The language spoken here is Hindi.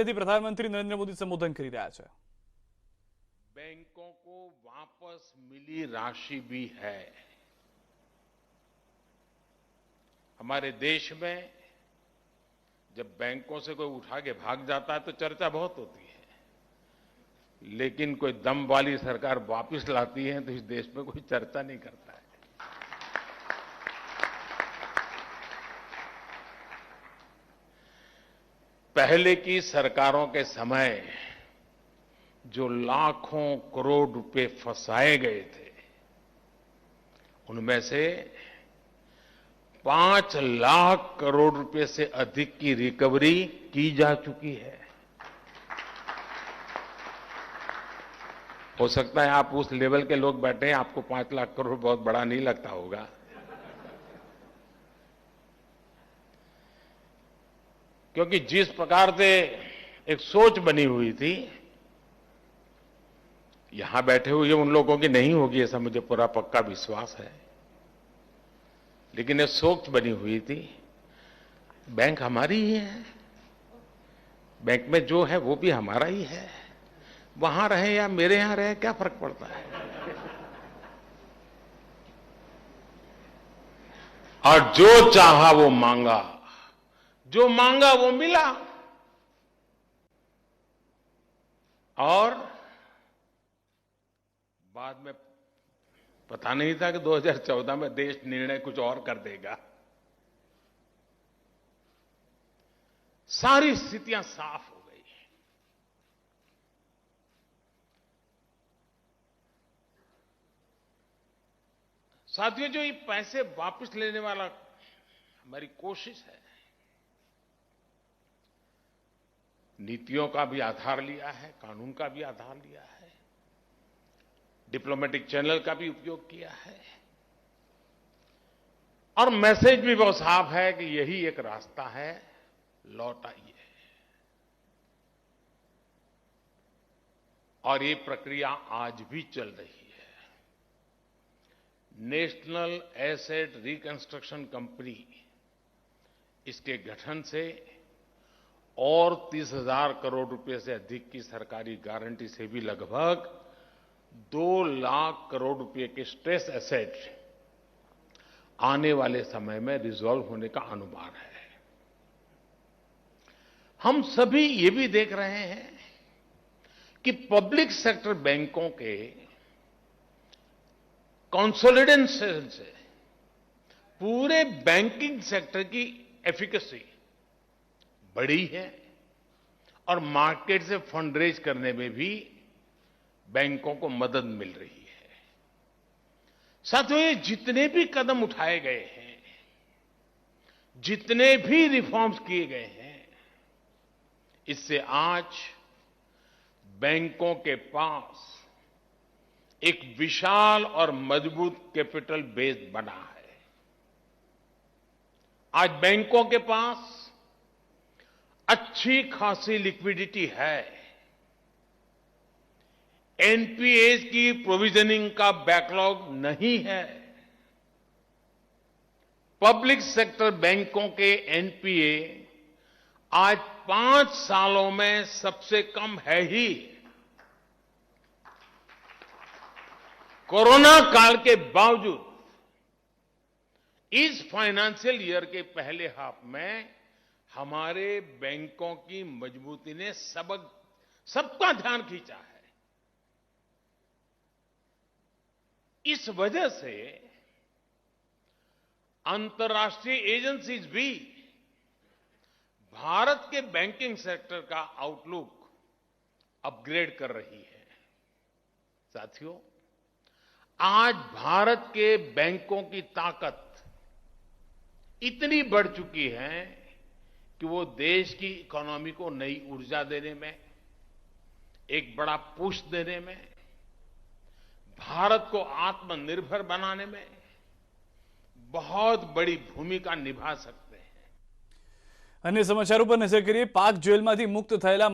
प्रधानमंत्री नरेंद्र मोदी संबोधन કરી રહ્યા છે। बैंकों को वापस मिली राशि भी है। हमारे देश में जब बैंकों से कोई उठा के भाग जाता है तो चर्चा बहुत होती है, लेकिन कोई दम वाली सरकार वापस लाती है तो इस देश में कोई चर्चा नहीं करता है। पहले की सरकारों के समय जो लाखों करोड़ रुपए फंसाए गए थे, उनमें से 5 लाख करोड़ रुपए से अधिक की रिकवरी की जा चुकी है। हो सकता है आप उस लेवल के लोग बैठे हैं, आपको 5 लाख करोड़ बहुत बड़ा नहीं लगता होगा, क्योंकि जिस प्रकार से एक सोच बनी हुई थी, यहां बैठे हुए उन लोगों की नहीं होगी ऐसा मुझे पूरा पक्का विश्वास है, लेकिन एक सोच बनी हुई थी, बैंक हमारी ही है, बैंक में जो है वो भी हमारा ही है, वहां रहे या मेरे यहां रहे क्या फर्क पड़ता है। और जो चाहा वो मांगा, जो मांगा वो मिला, और बाद में पता नहीं था कि 2014 में देश निर्णय कुछ और कर देगा। सारी स्थितियां साफ हो गई। साथियों, जो ये पैसे वापस लेने वाला हमारी कोशिश है, नीतियों का भी आधार लिया है, कानून का भी आधार लिया है, डिप्लोमेटिक चैनल का भी उपयोग किया है, और मैसेज भी बहुत साफ है कि यही एक रास्ता है, लौट आइए। और ये प्रक्रिया आज भी चल रही है। नेशनल एसेट रिकंस्ट्रक्शन कंपनी, इसके गठन से और 30,000 करोड़ रुपए से अधिक की सरकारी गारंटी से भी लगभग 2 लाख करोड़ रुपए के स्ट्रेस एसेट आने वाले समय में रिजॉल्व होने का अनुमान है। हम सभी ये भी देख रहे हैं कि पब्लिक सेक्टर बैंकों के कंसोलिडेशन से पूरे बैंकिंग सेक्टर की एफिकेसी बढ़ी है, और मार्केट से फंड रेज करने में भी बैंकों को मदद मिल रही है। साथियों, ये जितने भी कदम उठाए गए हैं, जितने भी रिफॉर्म्स किए गए हैं, इससे आज बैंकों के पास एक विशाल और मजबूत कैपिटल बेस बना है। आज बैंकों के पास अच्छी खासी लिक्विडिटी है। एनपीएस की प्रोविजनिंग का बैकलॉग नहीं है। पब्लिक सेक्टर बैंकों के एनपीए आज 5 सालों में सबसे कम है ही। कोरोना काल के बावजूद इस फाइनेंशियल ईयर के पहले हाफ में हमारे बैंकों की मजबूती ने सबका ध्यान खींचा है। इस वजह से अंतर्राष्ट्रीय एजेंसीज भी भारत के बैंकिंग सेक्टर का आउटलुक अपग्रेड कर रही है। साथियों, आज भारत के बैंकों की ताकत इतनी बढ़ चुकी है कि वो देश की इकोनॉमी को नई ऊर्जा देने में, एक बड़ा पुश देने में, भारत को आत्मनिर्भर बनाने में बहुत बड़ी भूमिका निभा सकते हैं। अन्य समाचारों पर नजर करिए। पाक जेलમાંથી મુક્ત થયેલા